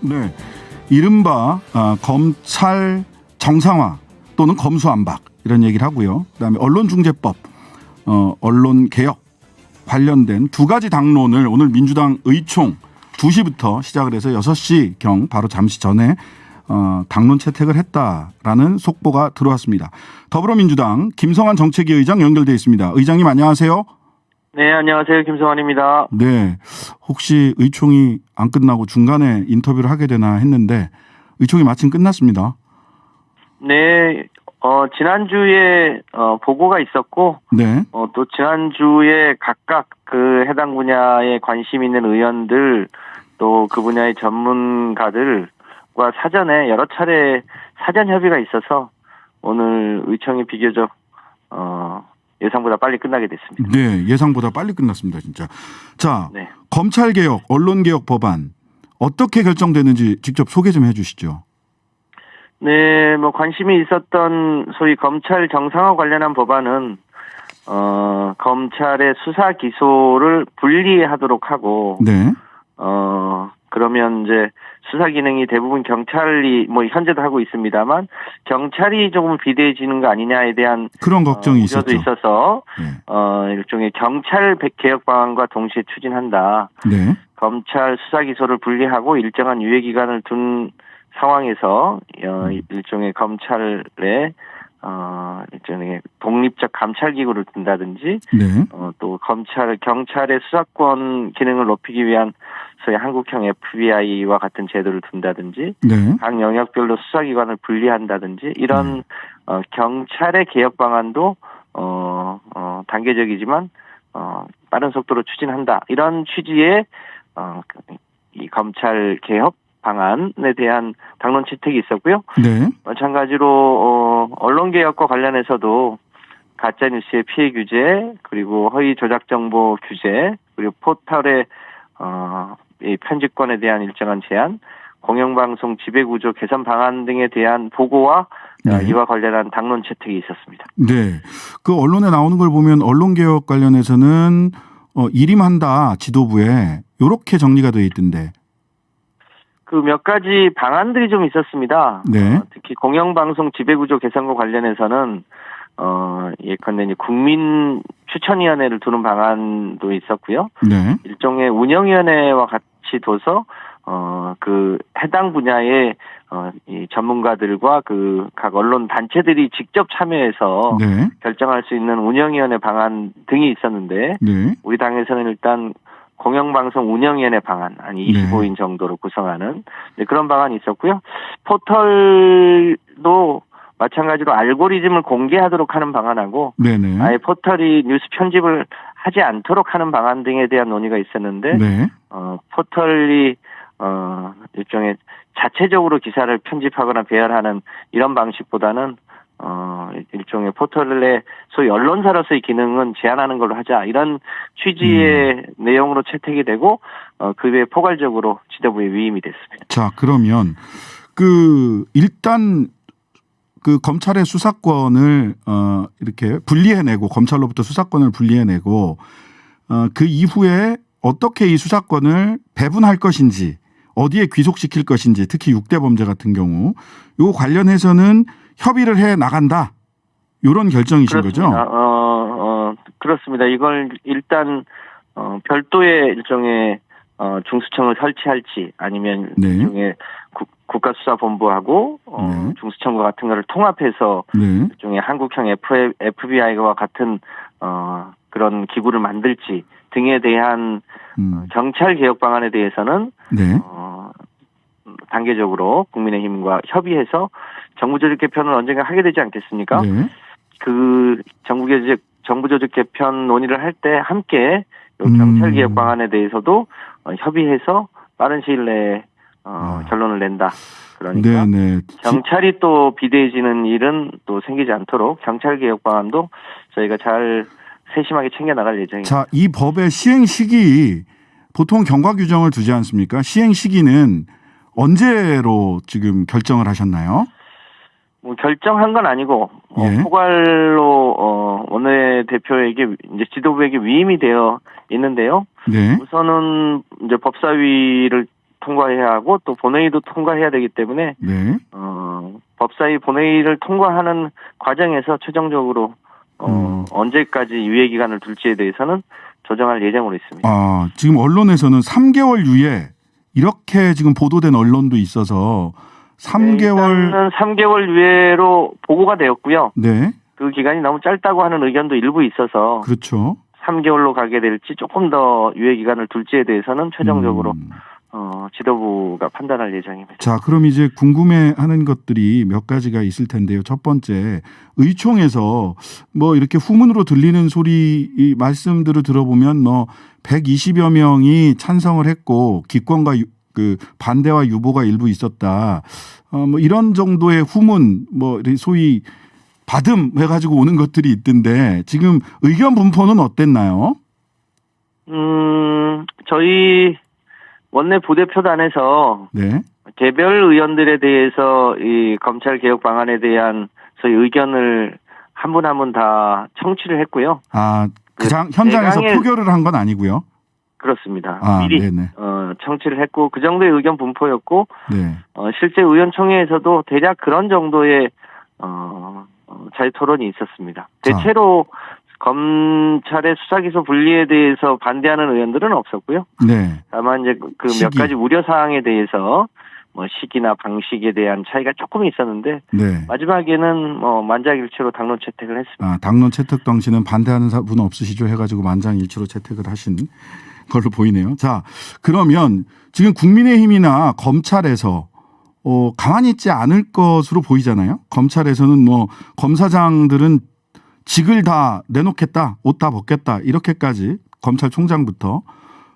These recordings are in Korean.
네, 이른바 검찰 정상화 또는 검수안박 이런 얘기를 하고요. 그다음에 언론중재법, 언론개혁 관련된 두 가지 당론을 오늘 민주당 의총 2시부터 시작을 해서 6시경 바로 잠시 전에 당론 채택을 했다라는 속보가 들어왔습니다. 더불어민주당 김성환 정책위 의장 연결돼 있습니다. 의장님 안녕하세요. 네, 안녕하세요. 김성환입니다. 네, 혹시 의총이 안 끝나고 중간에 인터뷰를 하게 되나 했는데 의총이 마침 끝났습니다. 네, 지난주에 보고가 있었고, 네, 또 지난주에 각각 그 해당 분야에 관심 있는 의원들 또 그 분야의 전문가들과 사전에 여러 차례 사전 협의가 있어서 오늘 의총이 비교적 예상보다 빨리 끝나게 됐습니다. 네, 예상보다 빨리 끝났습니다, 진짜. 자, 네. 검찰개혁, 언론개혁 법안 어떻게 결정되는지 직접 소개 좀 해주시죠. 네, 관심이 있었던 소위 검찰 정상화 관련한 법안은 검찰의 수사 기소를 분리하도록 하고, 네, 그러면 이제 수사 기능이 대부분 경찰이 현재도 하고 있습니다만 경찰이 조금 비대해지는 거 아니냐에 대한 그런 걱정이 우려도 있었죠. 있어서 네. 일종의 경찰 개혁 방안과 동시에 추진한다. 네, 검찰 수사 기소를 분리하고 일정한 유예 기간을 둔 상황에서 일종의 검찰의 일종의 독립적 감찰 기구를 둔다든지 네, 또 경찰의 수사권 기능을 높이기 위한 소위 한국형 FBI와 같은 제도를 둔다든지 네, 각 영역별로 수사기관을 분리한다든지 이런 경찰의 개혁 방안도 단계적이지만 빠른 속도로 추진한다. 이런 취지의 이 검찰 개혁 방안에 대한 당론 채택이 있었고요. 네, 마찬가지로 언론개혁과 관련해서도 가짜뉴스의 피해 규제, 그리고 허위 조작 정보 규제, 그리고 포털의 이 편집권에 대한 일정한 제한, 공영방송 지배구조 개선 방안 등에 대한 보고와 이와 관련한 당론 채택이 있었습니다. 네. 그 언론에 나오는 걸 보면 언론개혁 관련해서는 일임한다 지도부에 이렇게 정리가 되어 있던데. 그 몇 가지 방안들이 좀 있었습니다. 네. 특히 공영방송 지배구조 개선과 관련해서는 예컨대 이제 국민 추천위원회를 두는 방안도 있었고요. 네. 일종의 운영위원회와 같이 둬서 그 해당 분야의 이 전문가들과 그 각 언론 단체들이 직접 참여해서 네. 결정할 수 있는 운영위원회 방안 등이 있었는데 네. 우리 당에서는 일단 공영방송 운영위원회 방안 한 25인 정도로 구성하는 그런 방안이 있었고요. 포털도 마찬가지로 알고리즘을 공개하도록 하는 방안하고 네네. 아예 포털이 뉴스 편집을 하지 않도록 하는 방안 등에 대한 논의가 있었는데 네. 포털이 일종의 자체적으로 기사를 편집하거나 배열하는 이런 방식보다는 일종의 포털의 소위 언론사로서의 기능은 제한하는 걸로 하자 이런 취지의 내용으로 채택이 되고 그 외에 포괄적으로 지도부에 위임이 됐습니다. 자, 그러면 일단 그 검찰의 수사권을 이렇게 분리해내고 검찰로부터 수사권을 분리해내고 그 이후에 어떻게 이 수사권을 배분할 것인지 어디에 귀속시킬 것인지 특히 6대 범죄 같은 경우 요 관련해서는 협의를 해 나간다. 이런 결정이신 그렇습니다. 거죠? 그렇습니다. 이걸 일단 별도의 일종의 중수청을 설치할지 아니면 네. 일종의 국가수사본부하고 네. 중수청과 같은 거를 통합해서 네. 일종의 한국형 FBI와 같은 그런 기구를 만들지 등에 대한 경찰 개혁 방안에 대해서는 네. 단계적으로 국민의힘과 협의해서 정부 조직 개편을 언젠가 하게 되지 않겠습니까? 네. 그 정부 조직 개편 논의를 할 때 함께 경찰 개혁 방안에 대해서도 협의해서 빠른 시일 내에 결론을 낸다. 그러니까 네네. 경찰이 또 비대해지는 일은 또 생기지 않도록 경찰 개혁 방안도 저희가 잘 세심하게 챙겨 나갈 예정입니다. 자, 이 법의 시행 시기 보통 경과 규정을 두지 않습니까? 시행 시기는 언제로 지금 결정을 하셨나요? 결정한 건 아니고 예. 포괄로 원내대표에게 이제 지도부에게 위임이 되어 있는데요. 네. 우선은 이제 법사위를 통과해야 하고 또 본회의도 통과해야 되기 때문에 네. 법사위 본회의를 통과하는 과정에서 최종적으로 언제까지 유예 기간을 둘지에 대해서는 조정할 예정으로 있습니다. 아, 지금 언론에서는 3개월 유예 이렇게 지금 보도된 언론도 있어서 3개월 일단은 3개월 유예로 보고가 되었고요. 네. 그 기간이 너무 짧다고 하는 의견도 일부 있어서 그렇죠. 3개월로 가게 될지 조금 더 유예 기간을 둘지에 대해서는 최종적으로 지도부가 판단할 예정입니다. 자, 그럼 이제 궁금해하는 것들이 몇 가지가 있을 텐데요. 첫 번째, 의총에서 뭐 이렇게 후문으로 들리는 소리 이 말씀들을 들어보면 뭐 120여 명이 찬성을 했고 기권과 그 반대와 유보가 일부 있었다. 뭐 이런 정도의 후문, 뭐 소위 받음 해가지고 오는 것들이 있던데 지금 의견 분포는 어땠나요? 저희 원내 부대표단에서 네. 개별 의원들에 대해서 이 검찰 개혁 방안에 대한 소위 의견을 한 분 한 분 다 청취를 했고요. 아, 현장에서 표결을 한 건 아니고요. 그렇습니다. 아, 미리 네네. 청취를 했고 그 정도의 의견 분포였고 네. 실제 의원총회에서도 대략 그런 정도의 자유 토론이 있었습니다. 대체로 검찰의 수사기소 분리에 대해서 반대하는 의원들은 없었고요. 네. 다만 이제 그 몇 가지 우려 사항에 대해서 뭐 시기나 방식에 대한 차이가 조금 있었는데 네. 마지막에는 뭐 만장일치로 당론 채택을 했습니다. 아, 당론 채택 당시는 반대하는 분 없으시죠? 해가지고 만장일치로 채택을 하신 걸로 보이네요. 자, 그러면 지금 국민의힘이나 검찰에서 가만히 있지 않을 것으로 보이잖아요. 검찰에서는 뭐 검사장들은 직을 다 내놓겠다, 옷 다 벗겠다 이렇게까지 검찰총장부터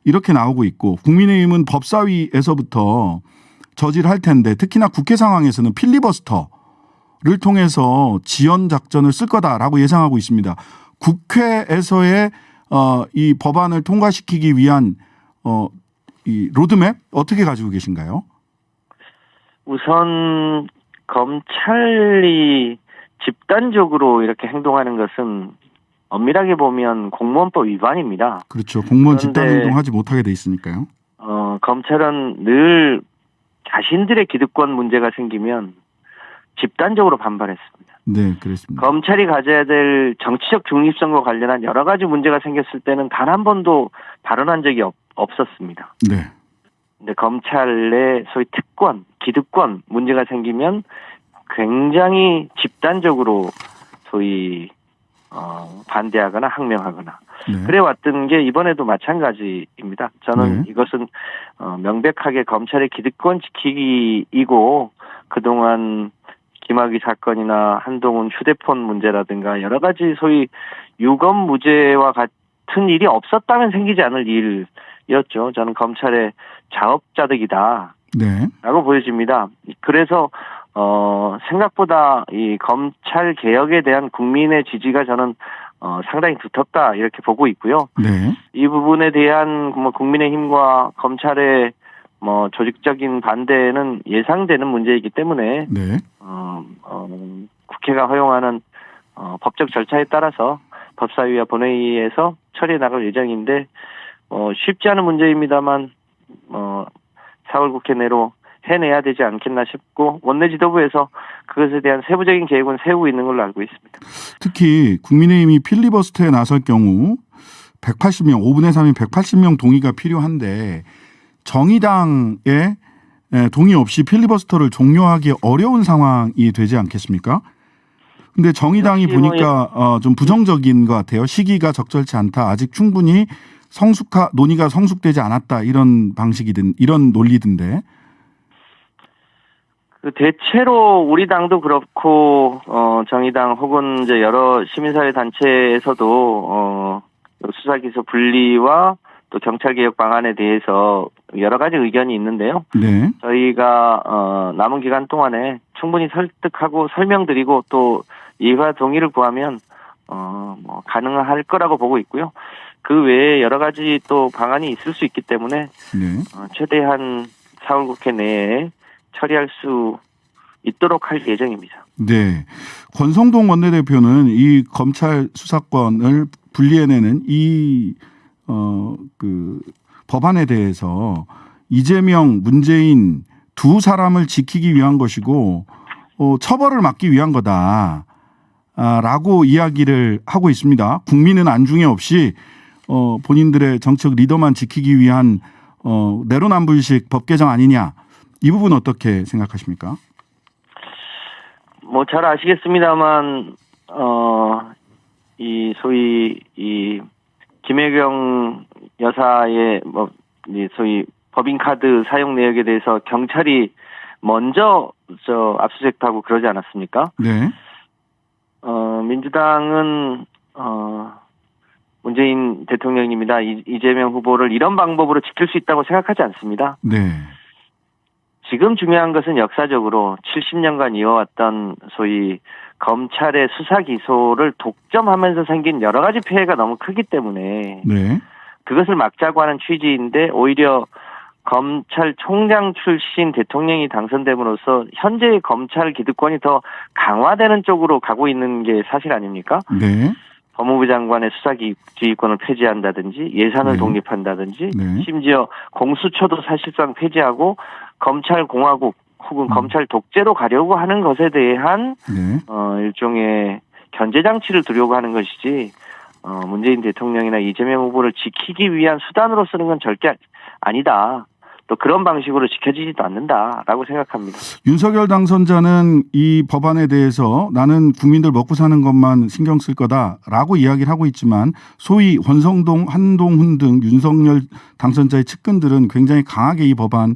이렇게 나오고 있고 국민의힘은 법사위에서부터 저지를 텐데 특히나 국회 상황에서는 필리버스터를 통해서 지연 작전을 쓸 거다라고 예상하고 있습니다. 국회에서의 이 법안을 통과시키기 위한 이 로드맵 어떻게 가지고 계신가요? 우선 검찰이 집단적으로 이렇게 행동하는 것은 엄밀하게 보면 공무원법 위반입니다. 그렇죠. 공무원 집단행동하지 못하게 돼 있으니까요. 검찰은 늘 자신들의 기득권 문제가 생기면 집단적으로 반발했습니다. 네, 그렇습니다. 검찰이 가져야 될 정치적 중립성과 관련한 여러 가지 문제가 생겼을 때는 단 한 번도 발언한 적이 없었습니다. 네. 근데 검찰의 소위 특권, 기득권 문제가 생기면 굉장히 집단적으로 소위 반대하거나 항명하거나 네. 그래 왔던 게 이번에도 마찬가지입니다. 저는 네. 이것은 명백하게 검찰의 기득권 지키기이고 그동안 김학의 사건이나 한동훈 휴대폰 문제라든가 여러 가지 소위 유검 무죄와 같은 일이 없었다면 생기지 않을 일이었죠. 저는 검찰의 자업자득이다. 네. 라고 보여집니다. 그래서 생각보다 이 검찰 개혁에 대한 국민의 지지가 저는 상당히 두텁다 이렇게 보고 있고요. 네. 이 부분에 대한 뭐 국민의힘과 검찰의 뭐 조직적인 반대는 예상되는 문제이기 때문에 네. 국회가 허용하는 법적 절차에 따라서 법사위와 본회의에서 처리해 나갈 예정인데 쉽지 않은 문제입니다만 4월 국회 내로 해내야 되지 않겠나 싶고 원내 지도부에서 그것에 대한 세부적인 계획은 세우고 있는 걸로 알고 있습니다. 특히 국민의힘이 필리버스터에 나설 경우 180명, 5분의 3인 180명 동의가 필요한데 정의당의 동의 없이 필리버스터를 종료하기 어려운 상황이 되지 않겠습니까? 근데 정의당이 보니까 좀 부정적인 것 같아요. 시기가 적절치 않다. 아직 충분히 논의가 성숙되지 않았다. 이런 방식이든 이런 논리든데. 대체로 우리 당도 그렇고 정의당 혹은 이제 여러 시민사회 단체에서도 수사기소 분리와 또 경찰개혁 방안에 대해서 여러 가지 의견이 있는데요. 네. 저희가 남은 기간 동안에 충분히 설득하고 설명드리고 또 이와 동의를 구하면 뭐 가능할 거라고 보고 있고요. 그 외에 여러 가지 또 방안이 있을 수 있기 때문에 네. 최대한 4월 국회 내에 처리할 수 있도록 할 예정입니다. 네. 권성동 원내대표는 이 검찰 수사권을 분리해내는 이 그 법안에 대해서 이재명, 문재인 두 사람을 지키기 위한 것이고 처벌을 막기 위한 거다. 라고 이야기를 하고 있습니다. 국민은 안중에 없이 본인들의 정책 리더만 지키기 위한 내로남불식 법 개정 아니냐. 이 부분 어떻게 생각하십니까? 뭐 잘 아시겠습니다만 이 소위 이 김혜경 여사의 뭐 소위 법인카드 사용 내역에 대해서 경찰이 먼저 압수수색하고 그러지 않았습니까? 네. 민주당은 문재인 대통령입니다. 이재명 후보를 이런 방법으로 지킬 수 있다고 생각하지 않습니다. 네. 지금 중요한 것은 역사적으로 70년간 이어왔던 소위 검찰의 수사 기소를 독점하면서 생긴 여러 가지 폐해가 너무 크기 때문에 네. 그것을 막자고 하는 취지인데 오히려 검찰총장 출신 대통령이 당선됨으로써 현재의 검찰 기득권이 더 강화되는 쪽으로 가고 있는 게 사실 아닙니까? 네. 법무부 장관의 수사기획권을 폐지한다든지 예산을 네. 독립한다든지 네. 심지어 공수처도 사실상 폐지하고 검찰공화국 혹은 검찰 독재로 가려고 하는 것에 대한 네. 일종의 견제장치를 두려고 하는 것이지 문재인 대통령이나 이재명 후보를 지키기 위한 수단으로 쓰는 건 절대 아니다. 또 그런 방식으로 지켜지지도 않는다라고 생각합니다. 윤석열 당선자는 이 법안에 대해서 나는 국민들 먹고 사는 것만 신경 쓸 거다라고 이야기를 하고 있지만 소위 권성동, 한동훈 등 윤석열 당선자의 측근들은 굉장히 강하게 이 법안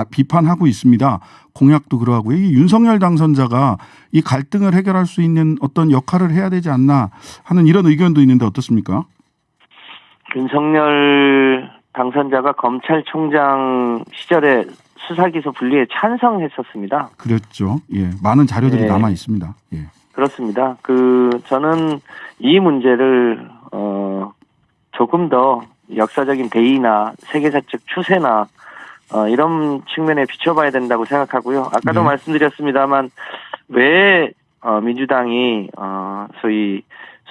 비판하고 있습니다. 공약도 그러하고요. 이 윤석열 당선자가 이 갈등을 해결할 수 있는 어떤 역할을 해야 되지 않나 하는 이런 의견도 있는데 어떻습니까? 윤석열 당선자가 검찰총장 시절에 수사기소 분리에 찬성했었습니다. 그렇죠. 예, 많은 자료들이 네. 남아 있습니다. 예. 그렇습니다. 저는 이 문제를 조금 더 역사적인 대의나 세계사적 추세나 이런 측면에 비춰봐야 된다고 생각하고요. 아까도 네. 말씀드렸습니다만 왜 민주당이 소위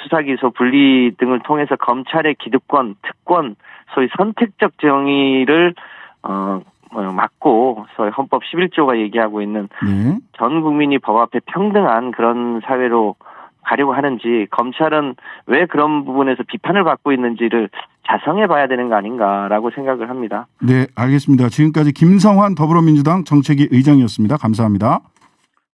수사기소 분리 등을 통해서 검찰의 기득권, 특권, 소위 선택적 정의를 막고 소위 헌법 11조가 얘기하고 있는 네. 전 국민이 법 앞에 평등한 그런 사회로 가려고 하는지 검찰은 왜 그런 부분에서 비판을 받고 있는지를 자성해 봐야 되는 거 아닌가라고 생각을 합니다. 네, 알겠습니다. 지금까지 김성환 더불어민주당 정책위 의장이었습니다. 감사합니다.